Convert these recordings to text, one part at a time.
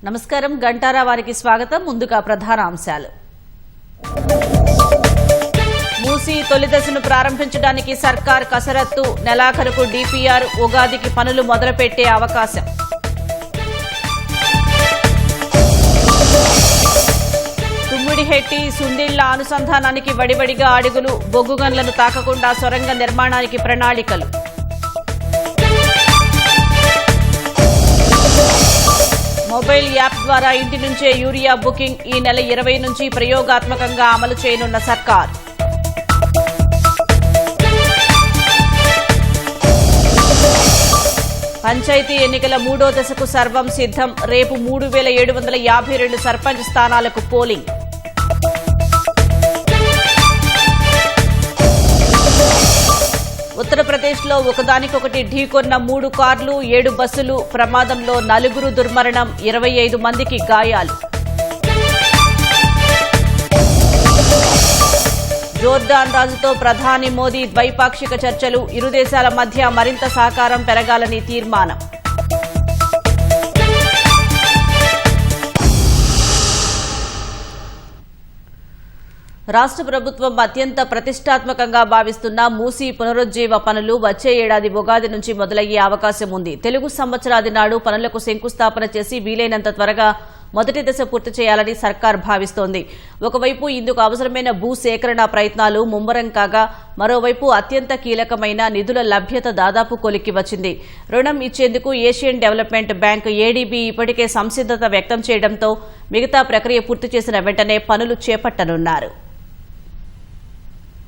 నమస్కారం. గంటారా వారికి స్వాగతం. ముందుగా ప్రధాన అంశాలు. మూసీ తొలి దశను ప్రారంభించడానికి సర్కార్ కసరత్తు. నెలాఖరుకు డిపిఆర్, ఉగాదికి పనులు మొదలుపెట్టే అవకాశం. తుమ్మిడిహెట్టి సుందిళ్ల అనుసంధానానికి వడివడిగా అడుగులు. బొగ్గుగన్లను తాకకుండా సొరంగ నిర్మాణానికి ప్రణాళికలు. మొబైల్ యాప్ ద్వారా ఇంటి నుంచే యూరియా బుకింగ్. ఈ నెల 20 నుంచి ప్రయోగాత్మకంగా అమలు చేయనున్న సర్కార్. పంచాయతీ ఎన్నికల 3వ దశకు సర్వం సిద్దం. రేపు 3752 సర్పంచ్ స్థానాలకు పోలింగ్. ఉత్తరప్రదేశ్లో ఒకదానికొకటి ఢీకొన్న 3 కార్లు, 7 బస్సులు. ప్రమాదంలో 4 దుర్మరణం, 25 మందికి గాయాలు. జోర్డాన్ రాజుతో ప్రధాని మోదీ ద్వైపాక్షిక చర్చలు. ఇరు దేశాల మధ్య మరింత సహకారం పెరగాలని తీర్మానం. రాష్ట్ర ప్రభుత్వం అత్యంత ప్రతిష్టాత్మకంగా భావిస్తున్న మూసీ పునరుజ్జీవ పనులు వచ్చే ఏడాది ఉగాది నుంచి మొదలయ్యే అవకాశం ఉంది. తెలుగు సంవత్సరాది నాడు పనులకు శంకుస్థాపన చేసి వీలైనంత త్వరగా మొదటి దశ పూర్తి చేయాలని సర్కార్ భావిస్తోంది. ఒకవైపు ఇందుకు అవసరమైన భూసేకరణ ప్రయత్నాలు ముమ్మరం కాగా, మరోవైపు అత్యంత కీలకమైన నిధుల లభ్యత దాదాపు కొలిక్కి వచ్చింది. రుణం ఇచ్చేందుకు ఏషియన్ డెవలప్మెంట్ బ్యాంక్ ఏడీబీ ఇప్పటికే సంసిద్దత వ్యక్తం చేయడంతో మిగతా ప్రక్రియ పూర్తి చేసిన వెంటనే పనులు చేపట్టనున్నారు.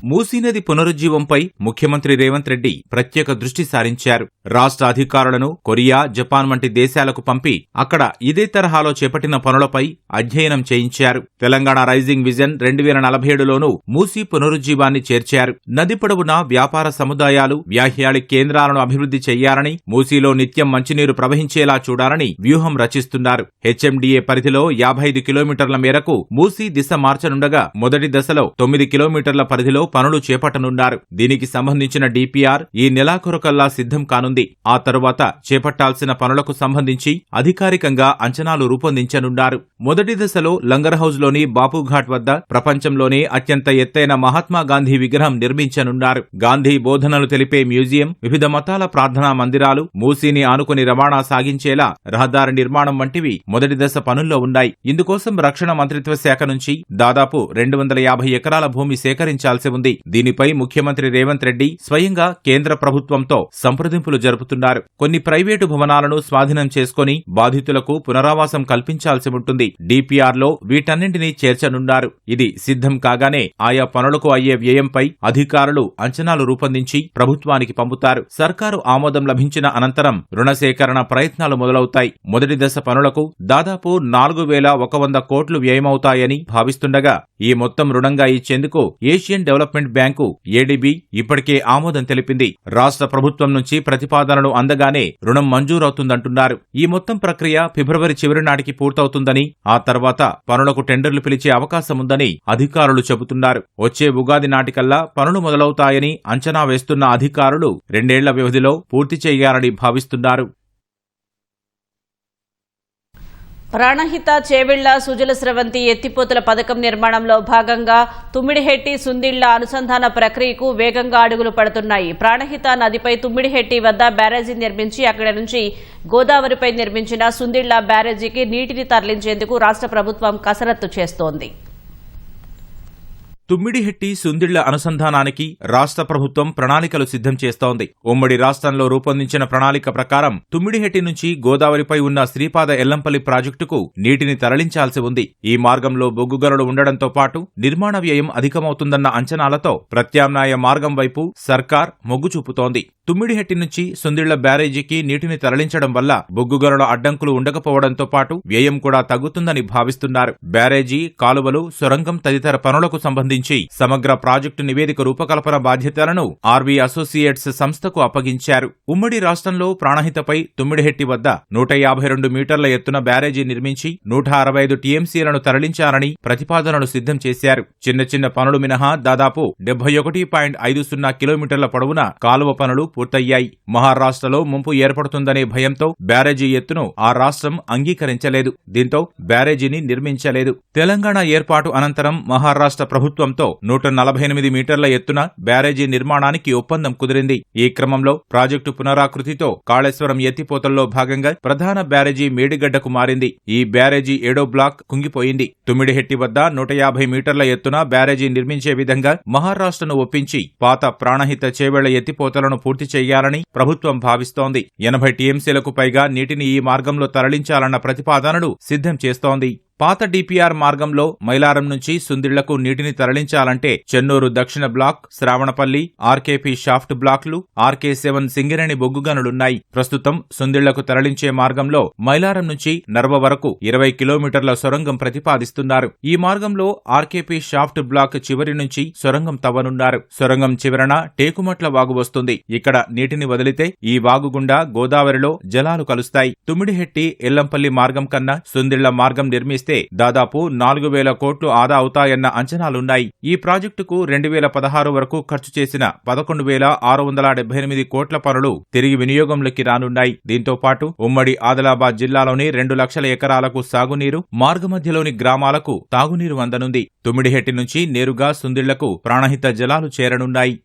మూసీనది పునరుజ్జీవంపై ముఖ్యమంత్రి రేవంత్ రెడ్డి ప్రత్యేక దృష్టి సారించారు. రాష్ట్ర అధికారులను కొరియా, జపాన్ వంటి దేశాలకు పంపి అక్కడ ఇదే తరహాలో చేపట్టిన పనులపై అధ్యయనం చేయించారు. తెలంగాణ రైజింగ్ విజన్ 2047లోనూ మూసీ పునరుజ్జీవాన్ని చేర్చారు. నది పొడవునా వ్యాపార సముదాయాలు, వ్యాహ్యాళి కేంద్రాలను అభివృద్ధి చెయ్యాలని, మూసీలో నిత్యం మంచినీరు ప్రవహించేలా చూడాలని వ్యూహం రచిస్తున్నారు. హెచ్ఎండిఏ పరిధిలో 55 కిలోమీటర్ల మేరకు మూసీ దిశ మార్చనుండగా, మొదటి దశలో 9 కిలోమీటర్ల పరిధిలో పనులు చేపట్టనున్నారు. దీనికి సంబంధించిన డిపిఆర్ ఈ నెలాఖరుకల్లా సిద్ధం కానుంది. ఆ తరువాత చేపట్టాల్సిన పనులకు సంబంధించి అధికారికంగా అంచనాలు రూపొందించనున్నారు. మొదటి దశలో లంగర్ హౌస్ లోని బాపుఘాట్ వద్ద ప్రపంచంలోనే అత్యంత ఎత్తైన మహాత్మాగాంధీ విగ్రహం నిర్మించనున్నారు. గాంధీ బోధనలు తెలిపే మ్యూజియం, వివిధ మతాల ప్రార్థనా మందిరాలు, మూసీని ఆనుకుని రవాణా సాగించేలా రహదారి నిర్మాణం వంటివి మొదటి దశ పనుల్లో ఉన్నాయి. ఇందుకోసం రక్షణ మంత్రిత్వ శాఖ నుంచి దాదాపు 250 ఎకరాల భూమి సేకరించాల్సి ఉంది. దీనిపై ముఖ్యమంత్రి రేవంత్ రెడ్డి స్వయంగా కేంద్ర ప్రభుత్వంతో సంప్రదింపులు జరుపుతున్నారు. కొన్ని ప్రైవేటు భవనాలను స్వాధీనం చేసుకుని బాధితులకు పునరావాసం కల్పించాల్సి ఉంటుంది. డిపిఆర్ లో వీటన్నింటినీ చేర్చనున్నారు. ఇది సిద్ధం కాగానే ఆయా పనులకు అయ్యే వ్యయంపై అధికారులు అంచనాలు రూపొందించి ప్రభుత్వానికి పంపుతారు. సర్కారు ఆమోదం లభించిన అనంతరం రుణ సేకరణ ప్రయత్నాలు మొదలవుతాయి. మొదటి దశ పనులకు దాదాపు 4100 కోట్లు వ్యయమవుతాయని భావిస్తుండగా, ఈ మొత్తం రుణంగా ఇచ్చేందుకు ఏషియన్ డెవలప్మెంట్ బ్యాంకు ఏడీబీ ఇప్పటికే ఆమోదం తెలిపింది. రాష్ట్ర ప్రభుత్వం నుంచి ప్రతిపాదనలు అందగానే రుణం మంజూరవుతుందంటున్నారు. ఈ మొత్తం ప్రక్రియ ఫిబ్రవరి చివరి నాటికి పూర్తవుతుందని, ఆ తర్వాత పనులకు టెండర్లు పిలిచే అవకాశముందని అధికారులు చెబుతున్నారు. వచ్చే ఉగాది నాటికల్లా పనులు మొదలవుతాయని అంచనా వేస్తున్న అధికారులు 2 ఏళ్ల వ్యవధిలో పూర్తి చేయాలని భావిస్తున్నారు. ప్రాణహిత చేవెళ్ల సుజల స్రవంతి ఎత్తిపోతల పథకం నిర్మాణంలో భాగంగా తుమ్మిడిహెట్టి సుందిళ్ల అనుసంధాన ప్రక్రియకు వేగంగా అడుగులు పడుతున్నాయి. ప్రాణహిత నదిపై తుమ్మిడిహెట్టి వద్ద బ్యారేజీ నిర్మించి అక్కడి నుంచి గోదావరిపై నిర్మించిన సుందిళ్ల బ్యారేజీకి నీటిని తరలించేందుకు రాష్ట్ర ప్రభుత్వం కసరత్తు చేస్తోంది. తుమ్మిడిహెట్టి సుందిళ్ల అనుసంధానానికి రాష్ట్ర ప్రభుత్వం ప్రణాళికలు సిద్ధం చేస్తోంది. ఉమ్మడి రాష్ట్రంలో రూపొందించిన ప్రణాళిక ప్రకారం తుమ్మిడిహెట్టి నుంచి గోదావరిపై ఉన్న శ్రీపాద ఎల్లంపల్లి ప్రాజెక్టుకు నీటిని తరలించాల్సి ఉంది. ఈ మార్గంలో బొగ్గుగనులు ఉండడంతో పాటు నిర్మాణ వ్యయం అధికమవుతుందన్న అంచనాలతో ప్రత్యామ్నాయ మార్గం వైపు సర్కార్ మొగ్గు చూపుతోంది. తుమ్మిడిహెట్టి నుంచి సుందిళ్ల బ్యారేజీకి నీటిని తరలించడం వల్ల బొగ్గుగనుల అడ్డంకులు ఉండకపోవడంతో పాటు వ్యయం కూడా తగ్గుతుందని భావిస్తున్నారు. బ్యారేజీ, కాలువలు, సొరంగం తదితర పనులకు సంబంధించి రూపొందించి సమగ్ర ప్రాజెక్టు నివేదిక రూపకల్పన బాధ్యతలను ఆర్వీ అసోసియేట్స్ సంస్థకు అప్పగించారు. ఉమ్మడి రాష్ట్రంలో ప్రాణహితపై తుమ్మిడిహెట్టి వద్ద 152 మీటర్ల ఎత్తున బ్యారేజీ నిర్మించి 165 టీఎంసీలను తరలించాలని ప్రతిపాదనలు సిద్ధం చేశారు. చిన్న చిన్న పనులు మినహా దాదాపు 71.50 కిలోమీటర్ల పొడవున కాలువ పనులు పూర్తయ్యాయి. మహారాష్ట్రలో ముంపు ఏర్పడుతుందనే భయంతో బ్యారేజీ ఎత్తును ఆ రాష్ట్రం అంగీకరించలేదు. దీంతో బ్యారేజీని నిర్మించలేదు. తెలంగాణ ఏర్పాటు అనంతరం మహారాష్ట్ర ప్రభుత్వంతో 148 మీటర్ల ఎత్తున బ్యారేజీ నిర్మాణానికి ఒప్పందం కుదిరింది. ఈ క్రమంలో ప్రాజెక్టు పునరాకృతితో కాళేశ్వరం ఎత్తిపోతల్లో భాగంగా ప్రధాన బ్యారేజీ మేడిగడ్డకు మారింది. ఈ బ్యారేజీ 7వ బ్లాక్ కుంగిపోయింది. తుమ్మిడిహెట్టి వద్ద 150 మీటర్ల ఎత్తున బ్యారేజీ నిర్మించే విధంగా మహారాష్ట్రను ఒప్పించి పాత ప్రాణహిత చేవెళ్ల ఎత్తిపోతలను పూర్తి చేయాలని ప్రభుత్వం భావిస్తోంది. 80 టీఎంసీలకు పైగా నీటిని ఈ మార్గంలో తరలించాలన్న ప్రతిపాదనలు సిద్ధం చేస్తోంది. పాత డిపిఆర్ మార్గంలో మైలారం నుంచి సుందిళ్లకు నీటిని తరలించాలంటే చెన్నూరు దక్షిణ బ్లాక్, శ్రావణపల్లి, ఆర్కేపీ షాఫ్ట్ బ్లాక్లు, ఆర్కే7 సింగరేణి బొగ్గుగనులున్నాయి. ప్రస్తుతం సుందిళ్లకు తరలించే మార్గంలో మైలారం నుంచి నర్వ వరకు 20 కిలోమీటర్ల సొరంగం ప్రతిపాదిస్తున్నారు. ఈ మార్గంలో ఆర్కేపీ షాఫ్ట్ బ్లాక్ చివరి నుంచి సొరంగం తవ్వనున్నారు. సొరంగం చివరన టేకుమట్ల వాగు వస్తుంది. ఇక్కడ నీటిని వదిలితే ఈ వాగు గుండా గోదావరిలో జలాలు కలుస్తాయి. తుమ్మిడిహెట్టి, ఎల్లంపల్లి మార్గం కన్నా సుందిళ్ల మార్గం నిర్మిస్తే దాదాపు 4,000 కోట్లు ఆదా అవుతాయన్న అంచనాలున్నాయి. ఈ ప్రాజెక్టుకు 2016 వరకు ఖర్చు చేసిన 11,678 కోట్ల పనులు తిరిగి వినియోగంలోకి రానున్నాయి. దీంతో పాటు ఉమ్మడి ఆదిలాబాద్ జిల్లాలోని 2 లక్షల ఎకరాలకు సాగునీరు, మార్గమధ్యలోని గ్రామాలకు తాగునీరు అందనుంది. తుమ్మిడిహెట్టి నుంచి నేరుగా సుందిళ్లకు ప్రాణహిత జలాలు చేరనున్నాయి.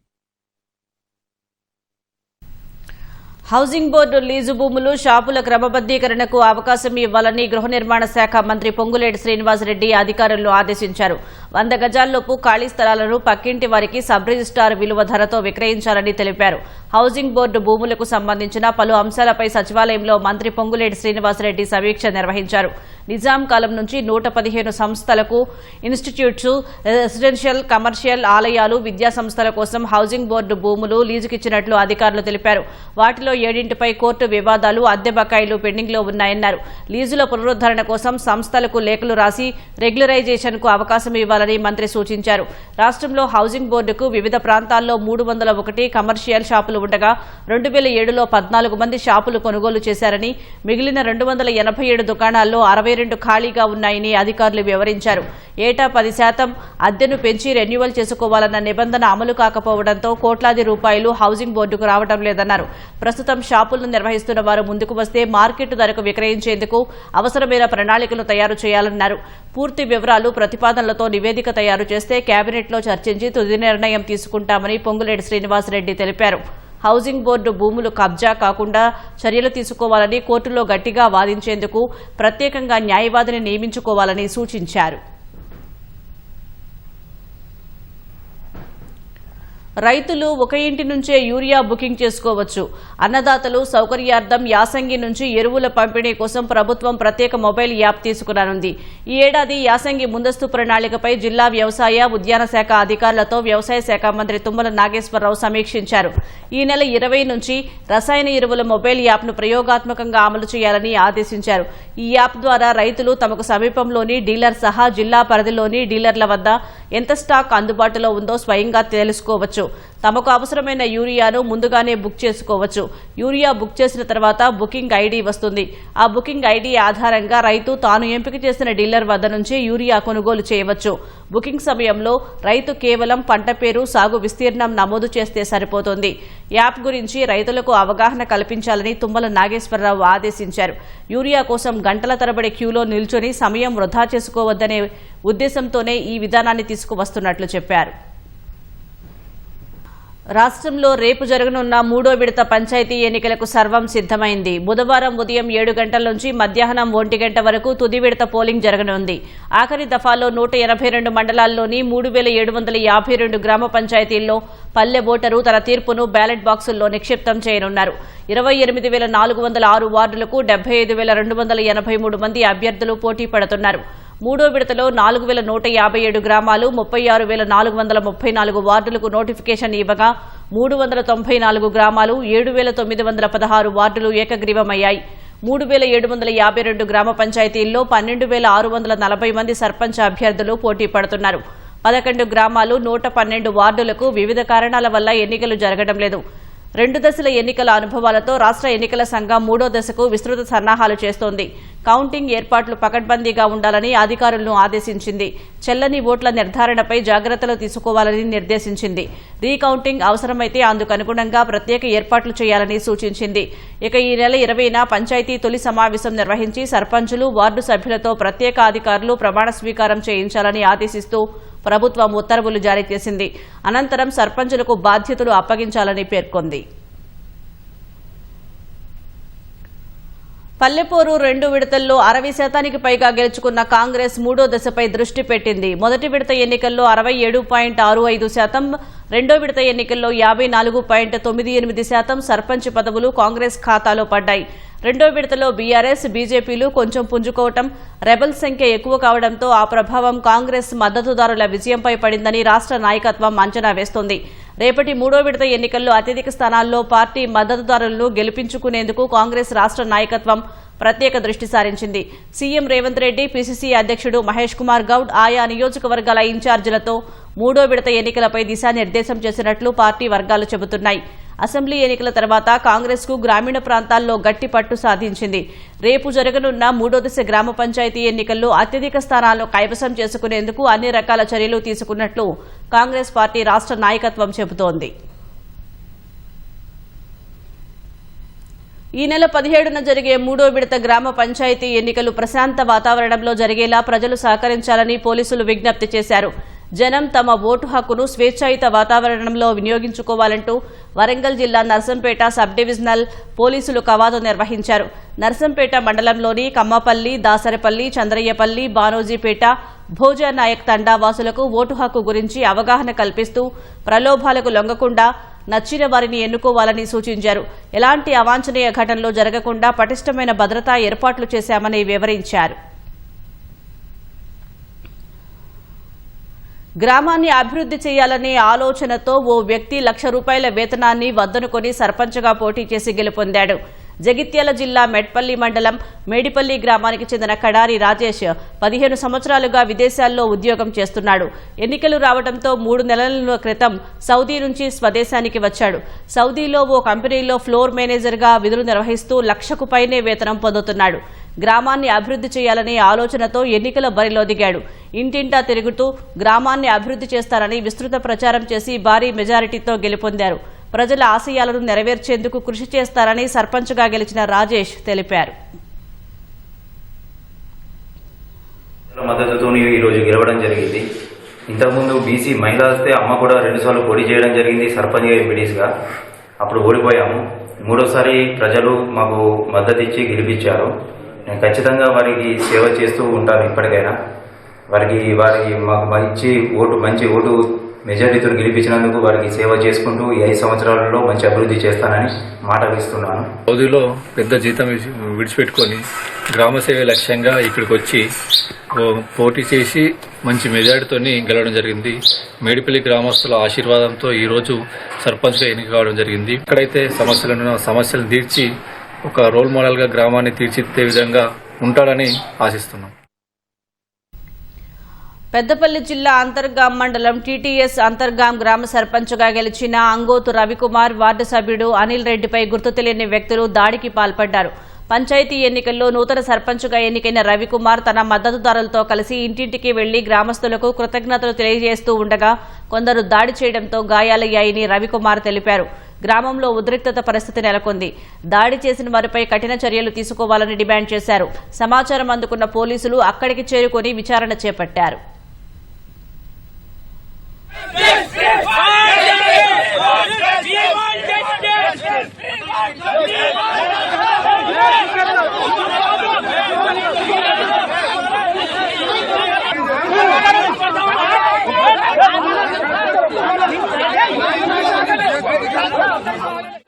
హౌసింగ్ బోర్డు లీజు భూములు, షాపుల క్రమబద్దీకరణకు అవకాశం ఇవ్వాలని గృహ నిర్మాణ శాఖ మంత్రి పొంగులేటి శ్రీనివాసరెడ్డి అధికారులను ఆదేశించారు. 100 గజాల్లోపు ఖాళీ స్థలాలను పక్కింటి వారికి సబ్ రిజిస్ట్రార్ విలువ ధరతో విక్రయించాలని తెలిపారు. హౌసింగ్ బోర్డు భూములకు సంబంధించిన పలు అంశాలపై సచివాలయంలో మంత్రి పొంగులేటి శ్రీనివాసరెడ్డి సమీక్ష నిర్వహించారు. నిజాం కాలం నుంచి 115 సంస్థలకు, ఇన్స్టిట్యూట్స్, రెసిడెన్షియల్, కమర్షియల్, ఆలయాలు, విద్యా సంస్థల కోసం హౌసింగ్ బోర్డు భూములు లీజుకిచ్చినట్లు అధికారులు తెలిపారు. వాటిలో 7పై కోర్టు వివాదాలు, అద్దె బకాయిలు పెండింగ్లో ఉన్నాయన్నారు. లీజుల పునరుద్ధరణ కోసం సంస్థలకు లేఖలు రాసి రెగ్యులరైజేషన్కు అవకాశం ఇవ్వాలని మంత్రి సూచించారు. రాష్ట్రంలో హౌసింగ్ బోర్డుకు వివిధ ప్రాంతాల్లో 301 కమర్షియల్ షాపులు ఉండగా 2007లో 14 మంది షాపులు కొనుగోలు చేశారని, మిగిలిన 287 దుకాణాల్లో 62 ఖాళీగా ఉన్నాయని అధికారులు వివరించారు. ఏటా 10% అద్దెను పెంచి రెన్యువల్ చేసుకోవాలన్న నిబంధన అమలు కాకపోవడంతో కోట్లాది రూపాయలు హౌసింగ్ బోర్డుకు రావడం లేదన్నారు. ప్రస్తుతం షాపులను నిర్వహిస్తున్న వారు ముందుకు వస్తే మార్కెట్ ధరకు విక్రయించేందుకు అవసరమైన ప్రణాళికలు తయారు చేయాలన్నారు. పూర్తి వివరాలు, ప్రతిపాదనలతో నివేదిక తయారు చేస్తే కేబినెట్లో చర్చించి తుది నిర్ణయం తీసుకుంటామని పొంగులేటి శ్రీనివాసరెడ్డి తెలిపారు. హౌసింగ్ బోర్డు భూములు కబ్జా కాకుండా చర్యలు తీసుకోవాలని, కోర్టులో గట్టిగా వాదించేందుకు ప్రత్యేకంగా న్యాయవాదిని నియమించుకోవాలని సూచించారు. రైతులు ఒక ఇంటి నుంచే యూరియా బుకింగ్ చేసుకోవచ్చు. అన్నదాతలు సౌకర్యార్థం యాసంగి నుంచి ఎరువుల పంపిణీ కోసం ప్రభుత్వం ప్రత్యేక మొబైల్ యాప్ తీసుకురానుంది. ఈ ఏడాది యాసంగి ముందస్తు ప్రణాళికపై జిల్లా వ్యవసాయ, ఉద్యాన శాఖ అధికారులతో వ్యవసాయ శాఖ మంత్రి తుమ్మల నాగేశ్వరరావు సమీక్షించారు. ఈ నెల 20 నుంచి రసాయన ఎరువుల మొబైల్ యాప్ను ప్రయోగాత్మకంగా అమలు చేయాలని ఆదేశించారు. ఈ యాప్ ద్వారా రైతులు తమకు సమీపంలోని డీలర్ సహా జిల్లా పరిధిలోని డీలర్ల వద్ద ఎంత స్టాక్ అందుబాటులో ఉందో స్వయంగా తెలుసుకోవచ్చు. తమకు అవసరమైన యూరియాను ముందుగానే బుక్ చేసుకోవచ్చు. యూరియా బుక్ చేసిన తర్వాత బుకింగ్ ఐడి వస్తుంది. ఆ బుకింగ్ ఐడి ఆధారంగా రైతు తాను ఎంపిక చేసిన డీలర్ వద్ద నుంచి యూరియా కొనుగోలు చేయవచ్చు. బుకింగ్ సమయంలో రైతు కేవలం పంట పేరు, సాగు విస్తీర్ణం నమోదు చేస్తే సరిపోతుంది. యాప్ గురించి రైతులకు అవగాహన కల్పించాలని తుమ్మల నాగేశ్వరరావు ఆదేశించారు. యూరియా కోసం గంటల తరబడి క్యూలో నిల్చొని సమయం వృధా చేసుకోవద్దనే ఉద్దేశంతోనే ఈ విధానాన్ని తీసుకువస్తున్నట్లు చెప్పారు. రాష్ట్రంలో రేపు జరగనున్న 3వ విడత పంచాయతీ ఎన్నికలకు సర్వం సిద్దమైంది. బుధవారం ఉదయం 7 గంటల నుంచి మధ్యాహ్నం 1 గంట వరకు తుది విడత పోలింగ్ జరగనుంది. ఆఖరి దఫాలో 182 మండలాల్లోని 3,752 గ్రామ పంచాయతీల్లో పల్లె ఓటరు తన తీర్పును బ్యాలెట్ బాక్సుల్లో నిక్షిప్తం చేయనున్నారు. 28,406 వార్డులకు 75,283 మంది అభ్యర్థులు పోటీ పడుతున్నారు. 3వ విడతలో 4,157 గ్రామాలు, 36,434 వార్డులకు నోటిఫికేషన్ ఇవ్వగా 394 గ్రామాలు, 7,916 వార్డులు ఏకగ్రీవమయ్యాయి. 3,752 గ్రామ పంచాయతీల్లో 12,640 మంది సర్పంచ్ అభ్యర్థులు పోటీ పడుతున్నారు. 11 గ్రామాలు 112 వార్డులకు వివిధ కారణాల వల్ల ఎన్నికలు జరగడం లేదు. 2 దశల ఎన్నికల అనుభవాలతో రాష్ట్ర ఎన్నికల సంఘం 3వ దశకు విస్తృత సన్నాహాలు చేస్తోంది. కౌంటింగ్ ఏర్పాట్లు పకడ్బందీగా ఉండాలని అధికారులను ఆదేశించింది. చెల్లని ఓట్ల నిర్ధారణపై జాగ్రత్తలు తీసుకోవాలని నిర్దేశించింది. రీకౌంటింగ్ అవసరమైతే అందుకనుగుణంగా ప్రత్యేక ఏర్పాట్లు చేయాలని సూచించింది. ఇక ఈ నెల 20న పంచాయతీ తొలి సమావేశం నిర్వహించి సర్పంచులు, వార్డు సభ్యులతో ప్రత్యేక అధికారులు ప్రమాణ స్వీకారం చేయించాలని ఆదేశిస్తూ ప్రభుత్వం ఉత్తర్వులు జారీ చేసింది. అనంతరం సర్పంచులకు బాధ్యతలు అప్పగించాలని పేర్కొంది. పల్లెపోరు 2 విడతల్లో 60% పైగా గెలుచుకున్న కాంగ్రెస్ 3వ దశపై దృష్టి పెట్టింది. మొదటి విడత ఎన్నికల్లో 67.65%, రెండో విడత ఎన్నికల్లో 54.98% సర్పంచ్ పదవులు కాంగ్రెస్ ఖాతాలో పడ్డాయి. రెండో విడతలో బీఆర్ఎస్, బీజేపీలు కొంచెం పుంజుకోవటం, రెబల్ సంఖ్య ఎక్కువ కావడంతో ఆ ప్రభావం కాంగ్రెస్ మద్దతుదారుల విజయంపై పడిందని రాష్ట్ర నాయకత్వం అంచనా వేస్తోంది. రేపటి 3వ విడత ఎన్నికల్లో అత్యధిక స్థానాల్లో పార్టీ మద్దతుదారులను గెలిపించుకునేందుకు కాంగ్రెస్ రాష్ట్ర నాయకత్వం ప్రత్యేక దృష్టి సారించింది. సీఎం రేవంత్ రెడ్డి, పీసీసీ అధ్యక్షుడు మహేష్ కుమార్ గౌడ్ ఆయా నియోజకవర్గాల ఇన్ఛార్జీలతో 3వ విడత ఎన్నికలపై దిశానిర్దేశం చేసినట్లు పార్టీ వర్గాలు చెబుతున్నాయి. అసెంబ్లీ ఎన్నికల తర్వాత కాంగ్రెస్ కు గ్రామీణ ప్రాంతాల్లో గట్టి పట్టు సాధించింది. రేపు జరగనున్న 3వ దశ గ్రామ పంచాయతీ ఎన్నికల్లో అత్యధిక స్థానాలను కైవసం చేసుకునేందుకు అన్ని రకాల చర్యలు తీసుకున్నట్లు కాంగ్రెస్ పార్టీ రాష్ట్ర నాయకత్వం చెబుతోంది. ఈ నెల 17న జరిగే 3వ విడత గ్రామ పంచాయతీ ఎన్నికలు ప్రశాంత వాతావరణంలో జరిగేలా ప్రజలు సహకరించాలని పోలీసులు విజ్ఞప్తి చేశారు. జనం తమ ఓటు హక్కును స్వేచ్ఛాయుత వాతావరణంలో వినియోగించుకోవాలంటూ వరంగల్ జిల్లా నర్సంపేట సబ్ డివిజనల్ పోలీసులు కవాతు నిర్వహించారు. నర్సంపేట మండలంలోని కమ్మపల్లి, దాసరపల్లి, చంద్రయ్యపల్లి, బానోజీపేట, భోజానాయక్ తండా వాసులకు ఓటు హక్కు గురించి అవగాహన కల్పిస్తూ ప్రలోభాలకు లొంగకుండా నచ్చిన వారిని ఎన్నుకోవాలని సూచించారు. ఎలాంటి అవాంఛనీయ ఘటనలు జరగకుండా పటిష్టమైన భద్రతా ఏర్పాట్లు చేశామని వివరించారు. గ్రామాన్ని అభివృద్ధి చేయాలనే ఆలోచనతో ఓ వ్యక్తి ₹1,00,000 వేతనాన్ని వద్దనుకొని సర్పంచ్గా పోటీ చేసి గెలుపొందాడు. జగిత్యాల జిల్లా మెట్పల్లి మండలం మేడిపల్లి గ్రామానికి చెందిన కడారి రాజేష్ 15 సంవత్సరాలుగా విదేశాల్లో ఉద్యోగం చేస్తున్నాడు. ఎన్నికలు రావడంతో 3 నెలల క్రితం సౌదీ నుంచి స్వదేశానికి వచ్చాడు. సౌదీలో ఓ కంపెనీలో ఫ్లోర్ మేనేజర్గా విధులు నిర్వహిస్తూ ₹1,00,000కు పైనే వేతనం పొందుతున్నాడు. గ్రామాన్ని అభివృద్ధి చేయాలనే ఆలోచనతో ఎన్నికల బరిలో దిగాడు. ఇంటింటా తిరుగుతూ గ్రామాన్ని అభివృద్ధి చేస్తారని విస్తృత ప్రచారం చేసి భారీ మెజారిటీతో గెలుపొందారు. ప్రజల ఆశయాలను నెరవేర్చేందుకు కృషి చేస్తారని సర్పంచ్గా గెలిచిన రాజేష్ తెలిపారు. మద్దతుతో ఈరోజు గెలవడం జరిగింది. ఇంతకుముందు బీసీ మహిళ వస్తే అమ్మ కూడా 2 సార్లు పోటీ చేయడం జరిగింది సర్పంచ్గా, ఎంపీడీస్గా. అప్పుడు ఓడిపోయాము. 3వసారి ప్రజలు మాకు మద్దతు ఇచ్చి గెలిపించారు. నేను ఖచ్చితంగా వారికి సేవ చేస్తూ ఉంటాను. ఇప్పటికైనా వారికి మాకు మంచి ఓటు మెజారిటీతో గెలిపించినందుకు వారికి సేవ చేసుకుంటూ ఈ 5 సంవత్సరాలలో మంచి అభివృద్ధి చేస్తానని మాట ఇస్తున్నాను. సౌదీలో పెద్ద జీతం విడిచిపెట్టుకొని గ్రామ సేవ లక్ష్యంగా ఇక్కడికి వచ్చి పోటీ చేసి మంచి మెజారిటీతో గెలవడం జరిగింది. మేడిపల్లి గ్రామస్తుల ఆశీర్వాదంతో ఈరోజు సర్పంచ్గా ఎన్నిక కావడం జరిగింది. ఇక్కడైతే సమస్యలను తీర్చి ఒక రోల్ మోడల్గా గ్రామాన్ని తీర్చిదిద్దే విధంగా ఉంటాడని ఆశిస్తున్నాం. పెద్దపల్లి జిల్లా అంతర్గాం మండలం టీటీఎస్ అంతర్గాం గ్రామ సర్పంచ్గా గెలిచిన అంగోతు రవికుమార్, వార్డు సభ్యుడు అనిల్ రెడ్డిపై గుర్తు తెలియని వ్యక్తులు దాడికి పాల్పడ్డారు. పంచాయతీ ఎన్నికల్లో నూతన సర్పంచ్గా ఎన్నికైన రవికుమార్ తన మద్దతుదారులతో కలిసి ఇంటింటికి వెళ్లి గ్రామస్తులకు కృతజ్ఞతలు తెలియజేస్తూ ఉండగా కొందరు దాడి చేయడంతో గాయాలయ్యాయని రవికుమార్ తెలిపారు. గ్రామంలో ఉద్రిక్తత పరిస్థితి నెలకొంది. దాడి చేసిన వారిపై కఠిన చర్యలు తీసుకోవాలని డిమాండ్ చేశారు. సమాచారం అందుకున్న పోలీసులు అక్కడికి చేరుకుని విచారణ చేపట్టారు.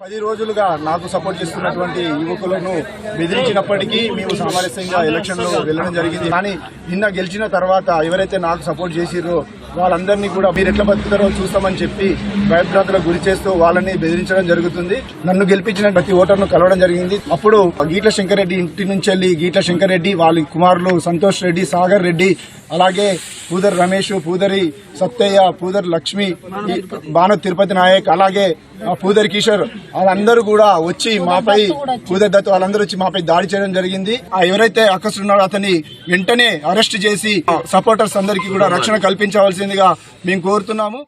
పది రోజులుగా నాకు సపోర్ట్ చేస్తున్నటువంటి యువకులను బెదిరించినప్పటికీ మేము సామరస్యంగా ఎలక్షన్లో వెళ్లడం జరిగింది. కానీ నిన్న గెలిచిన తర్వాత ఎవరైతే నాకు సపోర్ట్ చేసిరో వాళ్ళందరినీ కూడా మీరు ఎట్లా బతుకుతారో చూస్తామని చెప్పి భయభ్రాంతులకు గురి చేస్తూ వాళ్ళని బెదిరించడం జరుగుతుంది. నన్ను గెలిపించిన ప్రతి ఓటర్ను కలవడం జరిగింది. అప్పుడు గీట్ల శంకర్ రెడ్డి ఇంటి నుంచి వెళ్లి గీట్ల శంకర్ రెడ్డి, వాళ్ళ కుమారులు సంతోష్ రెడ్డి, సాగర్ రెడ్డి, అలాగే పూదర్ రమేష్, పూదరి సత్తయ్య, పూదర్ లక్ష్మి, ఈ భాను తిరుపతి నాయక్, అలాగే పూదర్ కిషోర్ వాళ్ళందరూ కూడా వచ్చి మాపై, పూదర్ దత్ వాళ్ళందరూ వచ్చి మాపై దాడి చేయడం జరిగింది. ఎవరైతే అక్కస్తున్నాడో అతన్ని వెంటనే అరెస్ట్ చేసి సపోర్టర్స్ అందరికీ కూడా రక్షణ కల్పించవలసిందిగా మేము కోరుతున్నాము.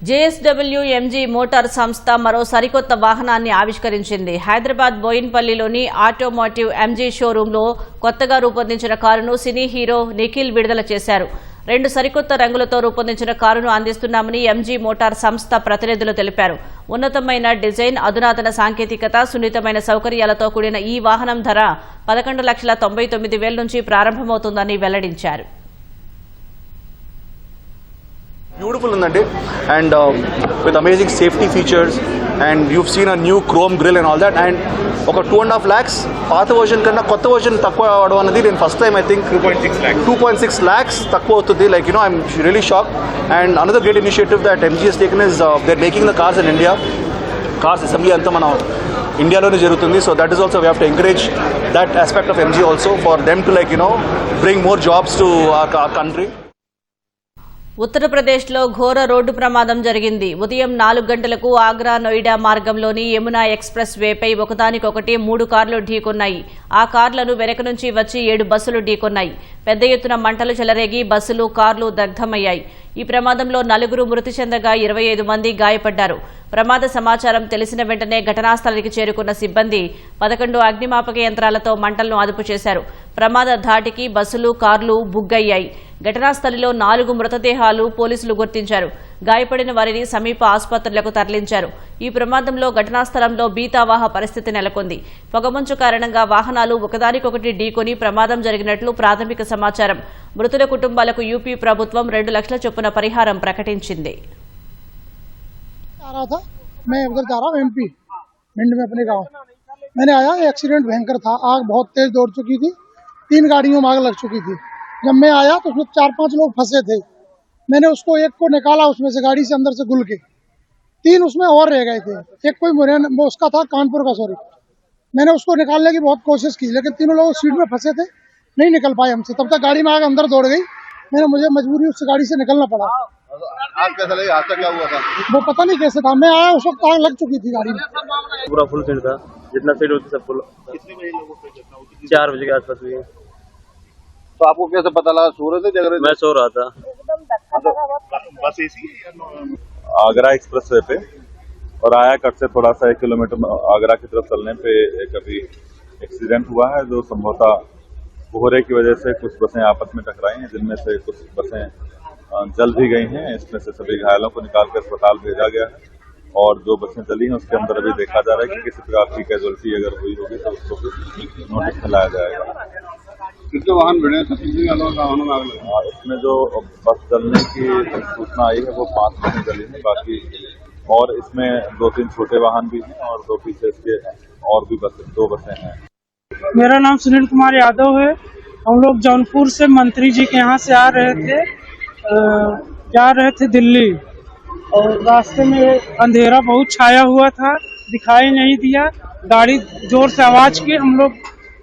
జేఎస్డబ్ల్యూ ఎంజీ మోటార్ సంస్థ మరో సరికొత్త వాహనాన్ని ఆవిష్కరించింది. హైదరాబాద్ బోయిన్పల్లిలోని ఆటోమోటివ్ ఎంజీ షోరూంలో కొత్తగా రూపొందించిన కారును సినీ హీరో నిఖిల్ విడుదల చేశారు. 2 సరికొత్త రంగులతో రూపొందించిన కారును అందిస్తున్నామని ఎంజీ మోటార్ సంస్థ ప్రతినిధులు తెలిపారు. ఉన్నతమైన డిజైన్, అధునాతన సాంకేతికత, సున్నితమైన సౌకర్యాలతో కూడిన ఈ వాహనం ధర 11,99,000 నుంచి ప్రారంభమవుతుందని వెల్లడించారు. Beautiful ఉందండి, and with amazing safety features, and you've seen a new chrome grille and all that, and ఒక 2.5 lakhs పాత వర్షన్ కన్నా కొత్త వర్షన్ తక్కువ అవడం అనేది నేను first time I think 2.6 lakhs తక్కువ అవుతుంది. Like I'm really shock. And another great initiative that MG has taken is they making the cars in India. Cars assembly అంతా మనం ఇండియాలోనే జరుగుతుంది. So that is also we have to encourage that aspect of MG also for them to bring more jobs to our country. ఉత్తరప్రదేశ్లో ఘోర road ప్రమాదం జరిగింది. ఉదయం 4 గంటలకు ఆగ్రా నోయిడా మార్గంలోని యమునా ఎక్స్ప్రెస్ వేపై ఒకదానికొకటి 3 కార్లు ఢీకొన్నాయి. ఆ కార్లను వెనక నుంచి వచ్చి 7 బస్సులు ఢీకొన్నాయి. పెద్ద ఎత్తున మంటలు చెలరేగి బస్సులు, కార్లు దగ్ధమయ్యాయి. ఈ ప్రమాదంలో 4 మృతి చెందగా 25 మంది గాయపడ్డారు. ప్రమాద సమాచారం తెలిసిన వెంటనే ఘటనాస్థలికి చేరుకున్న సిబ్బంది 11 అగ్నిమాపక యంత్రాలతో మంటలను అదుపు చేశారు. ప్రమాద ధాటికి బస్సులు, కార్లు బుగ్గయ్యాయి. ఘటనాస్థలిలో 4 మృతదేహాలు పోలీసులు గుర్తించారు. గాయపడిన వారిని సమీప ఆసుపత్రులకు తరలించారు. ఈ ప్రమాదంలో ఘటనాస్థలంలో భీతావహ పరిస్థితి నెలకొంది. పొగమంచు కారణంగా వాహనాలు ఒకదానికొకటి ఢీకొని ప్రమాదం జరిగినట్లు ప్రాథమిక సమాచారం. మృతుల కుటుంబాలకు యూపీ ప్రభుత్వం 2 లక్షల చొప్పున పరిహారం ప్రకటించింది. मैं उधर जा रहा हूँ एमपी भिंड में अपने गांव. मैंने आया, एक्सीडेंट भयंकर था. आग बहुत तेज दौड़ चुकी थी, 3 गाड़ियों में आग लग चुकी थी. जब मैं आया तो उसमें 4-5 लोग फंसे थे. मैंने उसको एक को निकाला उसमें से, गाड़ी से अंदर से गुल के. 3 उसमें और रह गए थे. एक कोई उसका था कानपुर का, सॉरी. मैंने उसको निकालने की बहुत कोशिश की, लेकिन तीनों लोग सीट में फंसे थे, नहीं निकल पाए हमसे. तब तक गाड़ी में आग अंदर दौड़ गई. मुझे मजबूरी उस गाड़ी से निकलना पड़ा. आग कैसा लगी, हादसा क्या हुआ था वो पता नहीं कैसे था. मैं आया उस वक्त आग लग चुकी थी गाड़ी में. पूरा फुल सीट था, जितना सीट होती सब फुल. 4 बजे के आसपास हुई. तो आपको कैसे पता लगा, सो रहे थे, जग रहे थे? मैं सो रहा था. बस एसी आगरा एक्सप्रेस वे पे और आया कट से थोड़ा सा 1 किलोमीटर आगरा की तरफ चलने पे एक अभी एक्सीडेंट हुआ है, जो संभवतः कोहरे की वजह से कुछ बसें आपस में टकराई हैं, जिनमें से कुछ बसें जल भी गई हैं. इसमें से सभी घायलों को निकाल कर अस्पताल भेजा गया है, और जो बसें जली हैं उसके अंदर अभी देखा जा रहा है कि किसी प्रकार की कैजुअल्टी अगर हुई होगी तो उसको भी नोटिस में लाया जाएगा. कितने वाहन भिड़े, वाहनों में आग लगी? इसमें जो बस जलने की सूचना आई है वो 5 बसें जली हैं, बाकी और इसमें 2-3 छोटे वाहन भी हैं, और 2 पीछे इसके और भी 2 बसें हैं. मेरा नाम सुनील कुमार यादव है. हम लोग जौनपुर से मंत्री जी के यहाँ से आ रहे थे, जा रहे थे दिल्ली, और रास्ते में अंधेरा बहुत छाया हुआ था, दिखाई नहीं दिया. गाड़ी जोर से आवाज की, हम लोग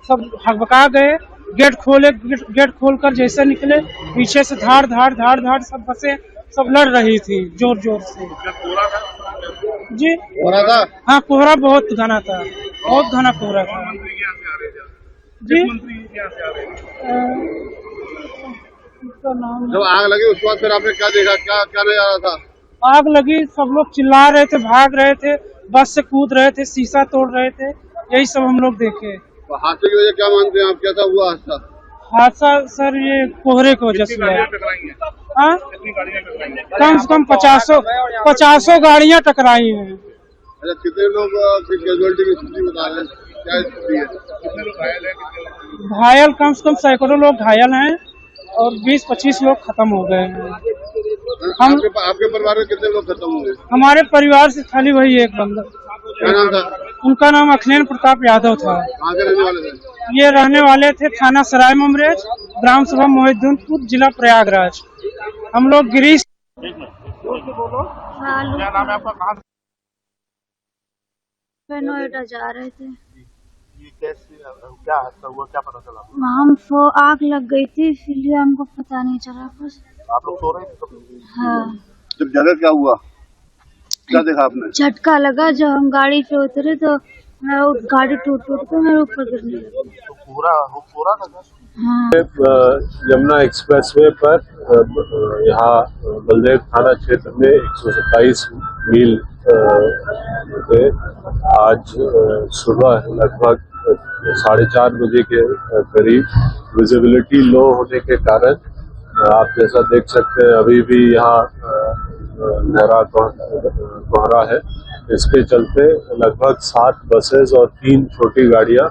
सब हकबका गए. गेट खोले, गेट खोलकर जैसे निकले, पीछे से धाड़ धाड़ धाड़ धाड़ सब बसें सब लड़ रही थी जोर जोर से. जी कोहरा था? हाँ, कोहरा बहुत घना था, बहुत घना कोहरा था. जी जब आग लगी उसके बाद फिर आपने क्या देखा, क्या नजर आ रहा था? आग लगी, सब लोग चिल्ला रहे थे, भाग रहे थे, बस से कूद रहे थे, शीशा तोड़ रहे थे. यही सब हम लोग देखे. तो हादसे की वजह क्या मानते हैं आप, कैसा हुआ हादसा? हादसा सर ये कोहरे की वजह से हुआ. हाँ, कम से कम 50 गाड़ियाँ टकराई हैं. अच्छा, कितने लोग कैजुअलिटी की स्थिति बता रहे हैं, क्या स्थिति है? कितने लोग घायल हैं? घायल कम से कम सैकड़ों लोग घायल हैं, और 20-25 लोग खत्म हो गए हैं. हम आपके परिवार में कितने लोग खत्म हुए? हमारे परिवार से खाली वही एक बंदा. क्या नाम था? उनका नाम अखिलेश प्रताप यादव था. कहाँ के रहने वाले थे? ये रहने वाले थे थाना सराय ममरेज, ग्राम सभा मोहिद्दीनपुर, जिला प्रयागराज. हम लोग गिरीश. क्या नाम है आपका, कहाँ नोएडा जा रहे थे. ये कैसे क्या हादसा हुआ, क्या पता चला? हमको आग लग गई थी, इसलिए हमको पता नहीं चला कुछ। आप लोग सो रहे थे कब? हाँ, जब जगह क्या हुआ, क्या देखा आपने? झटका लगा। जब हम गाड़ी पे उतरे तो गाड़ी टूट के मेरे ऊपर गिरने लगी। तो पूरा था क्या? हाँ, यमुना एक्सप्रेसवे पर यहाँ बलदेव थाना क्षेत्र में 127 मील पे आज सुबह लगभग 4:30 बजे के करीब विजिबिलिटी लो होने के कारण आप जैसा देख सकते हैं अभी भी यहाँ गहरा कोहरा है। इसके चलते लगभग 7 बसेस और 3 छोटी गाड़ियाँ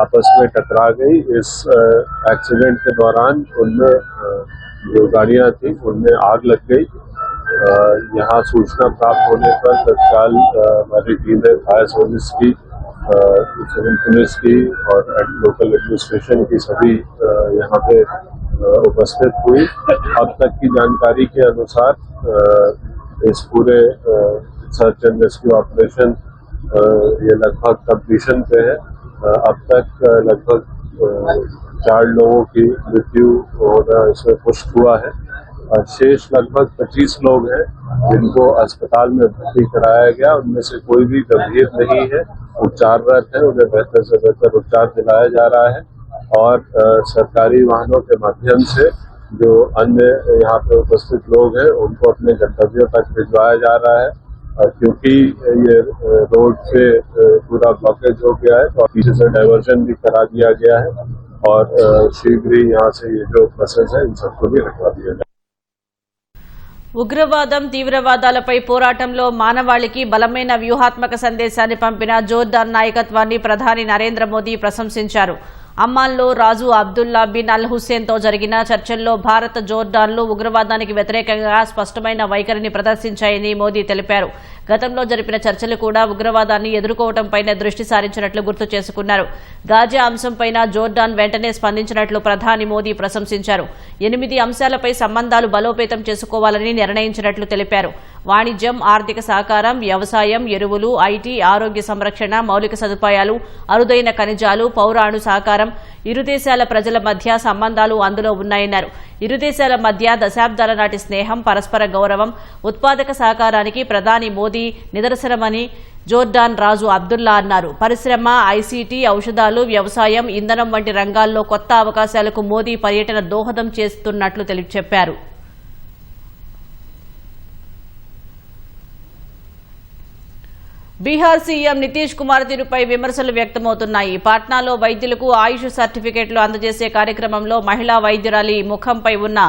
आपस में टकरा गई। इस एक्सीडेंट के दौरान उनमें जो गाड़ियां थी उनमें आग लग गई। यहाँ सूचना प्राप्त होने पर तत्काल हमारी टीमें फायर सर्विस की, सिविल पुलिस की और लोकल एडमिनिस्ट्रेशन की सभी यहाँ पे उपस्थित हुई। अब तक की जानकारी के अनुसार इस पूरे सर्च एंड रेस्क्यू ऑपरेशन ये लगभग कंप्लीशन पे है। अब तक लगभग 4 लोगों की मृत्यु होना इसमें पुष्ट हुआ है और शेष लगभग 25 लोग हैं जिनको अस्पताल में भर्ती कराया गया। उनमें से कोई भी गंभीर नहीं है, उपचाररत है, उन्हें बेहतर से बेहतर उपचार दिलाया जा रहा है और सरकारी वाहनों के माध्यम से जो अन्य यहाँ पे उपस्थित लोग हैं उनको अपने गंतव्यों तक भिजवाया जा रहा है। क्योंकि ये रोड से पूरा ब्लॉकेज हो गया है तो पीछे से डाइवर्जन भी करा दिया गया है और शीघ्र ही यहाँ से ये जो बसेस है इन सबको भी हटवा दिया जाए। ఉగ్రవాదం తీవ్రవాదాలపై పోరాటంలో మానవాళికి బలమైన వ్యూహాత్మక సందేశాన్ని పంపిన జోర్డాన్ నాయకత్వాన్ని ప్రధాని నరేంద్ర మోదీ ప్రశంసించారు. అమ్మాన్లో రాజు అబ్దుల్లా బిన్ అల్ హుస్సేన్తో జరిగిన చర్చల్లో భారత్, జోర్డాన్లు ఉగ్రవాదానికి వ్యతిరేకంగా స్పష్టమైన వైఖరిని ప్రదర్శించాయని మోదీ తెలిపారు. గతంలో జరిపిన చర్చలు కూడా ఉగ్రవాదాన్ని ఎదుర్కోవడంపైనే దృష్టి సారించినట్లు గుర్తు చేసుకున్నారు. గాజా అంశంపైన జోర్డాన్ వెంటనే స్పందించినట్లు ప్రధాని మోదీ ప్రశంసించారు. 8 అంశాలపై సంబంధాలు బలోపేతం చేసుకోవాలని నిర్ణయించినట్లు తెలిపారు. వాణిజ్యం, ఆర్థిక సహకారం, వ్యవసాయం, ఎరువులు, ఐటీ, ఆరోగ్య సంరక్షణ, మౌలిక సదుపాయాలు, అరుదైన ఖనిజాలు, పౌర అణు సహకారం, ఇరు దేశాల ప్రజల మధ్య సంబంధాలు అందులో ఉన్నాయన్నారు. ఇరు దేశాల మధ్య దశాబ్దాల నాటి స్నేహం, పరస్పర గౌరవం, ఉత్పాదక సహకారానికి ప్రధాని మోదీ నిదర్శనమని జోర్డాన్ రాజు అబ్దుల్లా అన్నారు. పరిశ్రమ, ఐసీటీ, ఔషధాలు, వ్యవసాయం, ఇంధనం వంటి రంగాల్లో కొత్త అవకాశాలకు మోదీ పర్యటన దోహదం చేస్తున్నట్లు చెప్పారు. బీహార్ సీఎం నితీష్ కుమార్ తీరుపై విమర్శలు వ్యక్తమవుతున్నాయి. పాట్నాలో వైద్యులకు ఆయుష్ సర్టిఫికెట్లు అందజేసే కార్యక్రమంలో మహిళా వైద్యురాలి ముఖంపై ఉన్న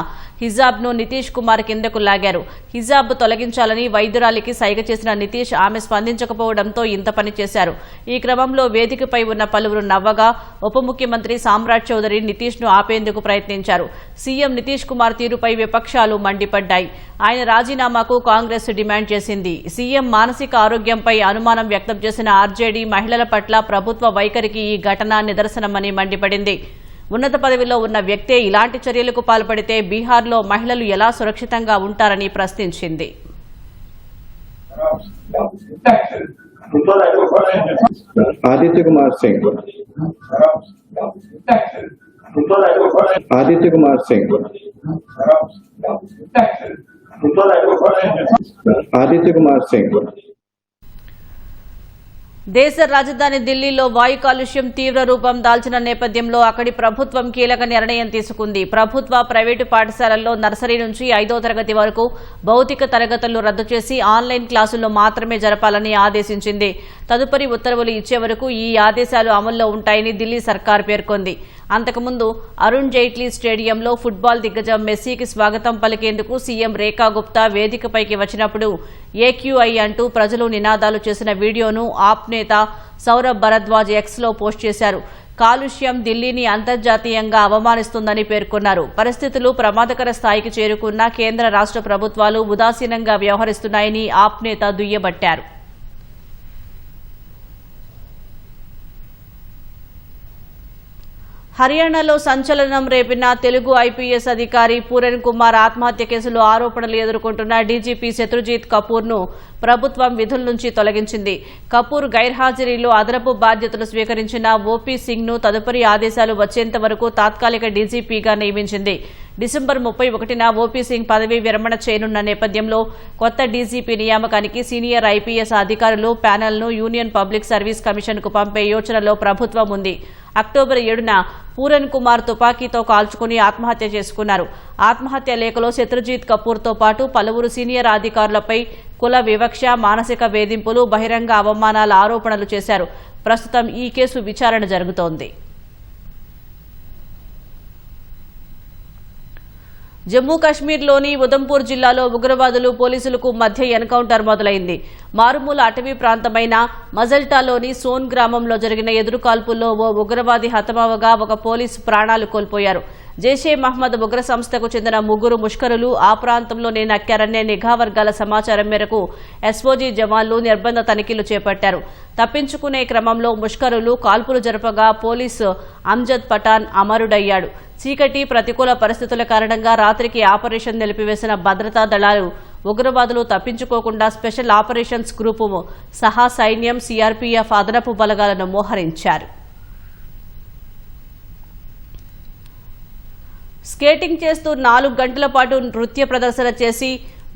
హిజాబ్ను నితీష్ కుమార్ కిందకు లాగారు. హిజాబ్ తొలగించాలని వైద్యురాలికి సైగ చేసిన నితీష్ ఆమె స్పందించకపోవడంతో ఇంత పని చేశారు. ఈ క్రమంలో వేదికపై ఉన్న పలువురు నవ్వగా ఉప ముఖ్యమంత్రి సామ్రాట్ చౌదరి నితీష్ ను ఆపేందుకు ప్రయత్నించారు. సీఎం నితీష్ కుమార్ తీరుపై విపక్షాలు మండిపడ్డాయి. ఆయన రాజీనామాకు కాంగ్రెస్ డిమాండ్ చేసింది. సీఎం మానసిక ఆరోగ్యంపై అనుమానం వ్యక్తం చేసిన ఆర్జేడీ మహిళల పట్ల ప్రభుత్వ వైఖరికి ఈ ఘటన నిదర్శనమని మండిపడింది. ఉన్నత పదవిలో ఉన్న వ్యక్తే ఇలాంటి చర్యలకు పాల్పడితే బీహార్లో మహిళలు ఎలా సురక్షితంగా ఉంటారని ప్రశ్నించింది. आदित्य कुमार सिंह దేశ రాజధాని ఢిల్లీలో వాయు కాలుష్యం తీవ్ర రూపం దాల్చిన నేపథ్యంలో అక్కడి ప్రభుత్వం కీలక నిర్ణయం తీసుకుంది. ప్రభుత్వ, ప్రైవేటు పాఠశాలల్లో నర్సరీ నుంచి 5వ తరగతి వరకు భౌతిక తరగతులు రద్దు చేసి ఆన్లైన్ క్లాసుల్లో మాత్రమే జరపాలని ఆదేశించింది. తదుపరి ఉత్తర్వులు ఇచ్చే వరకు ఈ ఆదేశాలు అమల్లో ఉంటాయని ఢిల్లీ సర్కార్ పేర్కొంది. అంతకుముందు అరుణ్ జైట్లీ స్టేడియంలో ఫుట్బాల్ దిగ్గజం మెస్సీకి స్వాగతం పలికేందుకు సీఎం రేఖా గుప్తా వేదికపైకి వచ్చినప్పుడు ఏక్యూఐ అంటూ ప్రజలు నినాదాలు చేసిన వీడియోను ఆప్ నేత సౌరభ్ భరద్వాజ్ ఎక్స్లో పోస్ట్ చేశారు. కాలుష్యం ఢిల్లీని అంతర్జాతీయంగా అవమానిస్తుందని పేర్కొన్నారు. పరిస్థితులు ప్రమాదకర స్థాయికి చేరుకున్న కేంద్ర, రాష్ట్ర ప్రభుత్వాలు ఉదాసీనంగా వ్యవహరిస్తున్నాయని ఆప్ నేత దుయ్యబట్టారు. హర్యానాలో సంచలనం రేపిన తెలుగు ఐపీఎస్ అధికారి పూరన్ కుమార్ ఆత్మహత్య కేసులో ఆరోపణలు ఎదుర్కొంటున్న డీజీపీ శత్రుజిత్ కపూర్ను ప్రభుత్వం విధుల నుంచి తొలగించింది. కపూర్ గైర్హాజరీలో అదనపు బాధ్యతలు స్వీకరించిన ఓపీ సింగ్ను తదుపరి ఆదేశాలు వచ్చేంత వరకు తాత్కాలిక డీజీపీగా నియమించింది. డిసెంబర్ 31న ఓపీ సింగ్ పదవీ విరమణ చేయనున్న నేపథ్యంలో కొత్త డీజీపీ నియామకానికి సీనియర్ ఐపీఎస్ అధికారులు ప్యానెల్ను యూనియన్ పబ్లిక్ సర్వీస్ కమిషన్కు పంపే యోచనలో ప్రభుత్వం ఉంది. అక్టోబర్ 7న పూరన్ కుమార్ తుపాకీతో కాల్చుకుని ఆత్మహత్య చేసుకున్నారు. ఆత్మహత్య లేఖలో శత్రుజిత్ కపూర్తో పాటు పలువురు సీనియర్ అధికారులపై కుల వివక్ష, మానసిక వేధింపులు, బహిరంగ అవమానాల ఆరోపణలు చేశారు. ప్రస్తుతం ఈ కేసు విచారణ జరుగుతోంది. జమ్మూ కాశ్మీర్లోని ఉదంపూర్ జిల్లాలో ఉగ్రవాదులు పోలీసులకు మధ్య ఎన్కౌంటర్ మొదలైంది. మారుమూల అటవీ ప్రాంతమైన మజల్టాలోని సోన్ గ్రామంలో జరిగిన ఎదురుకాల్పుల్లో ఓ ఉగ్రవాది హతమవగా ఒక పోలీసు ప్రాణాలు కోల్పోయారు. జైషే మహ్మద్ ఉగ్ర సంస్థకు చెందిన 3 ముష్కరులు ఆ ప్రాంతంలోనే నక్కారనే నిఘా వర్గాల సమాచారం మేరకు ఎస్ఓజీ జవాన్లు నిర్బంధ తనిఖీలు చేపట్టారు. తప్పించుకునే క్రమంలో ముష్కరులు కాల్పులు జరపగా పోలీసు అమ్జద్ పఠాన్ అమరుడయ్యాడు. చీకటి, ప్రతికూల పరిస్థితుల కారణంగా రాత్రికి ఆపరేషన్ నిలిపివేసిన భద్రతా దళాలు ఉగ్రవాదులు తప్పించుకోకుండా స్పెషల్ ఆపరేషన్స్ గ్రూపు సహా సైన్యం, సీఆర్పీఎఫ్ అదనపు బలగాలను మోహరించారు. స్కేటింగ్ చేస్తూ 4 గంటల పాటు నృత్య ప్రదర్శన చేసి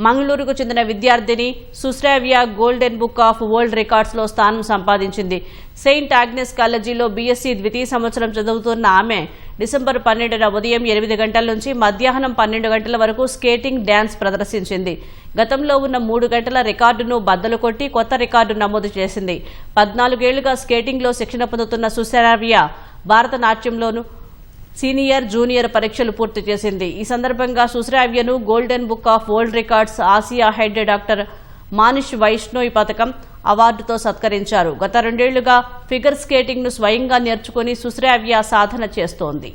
మంగళూరుకు చెందిన విద్యార్థిని సుశ్రావ్య గోల్డెన్ బుక్ ఆఫ్ వరల్డ్ రికార్డ్స్లో స్థానం సంపాదించింది. సెయింట్ ఆగ్నెస్ కాలేజీలో బీఎస్సీ ద్వితీయ సంవత్సరం చదువుతున్న ఆమె డిసెంబర్ 12న ఉదయం 8 గంటల నుంచి మధ్యాహ్నం 12 గంటల వరకు స్కేటింగ్ డ్యాన్స్ ప్రదర్శించింది. గతంలో ఉన్న 3 గంటల రికార్డును బద్దలు కొట్టి కొత్త రికార్డు నమోదు చేసింది. 14 ఏళ్లుగా స్కేటింగ్లో శిక్షణ పొందుతున్న సుశ్రావ్య భారతనాట్యంలోనూ సీనియర్, జూనియర్ పరీక్షలు పూర్తి చేసింది. ఈ సందర్భంగా సుశ్రావ్యను golden book of world records Asia head doctor Manish Vishnoi పథకం అవార్డుతో సత్కరించారు. గత 2 ఏళ్లుగా ఫిగర్ స్కేటింగ్ను స్వయంగా నేర్చుకుని సుశ్రావ్య సాధన చేస్తోంది.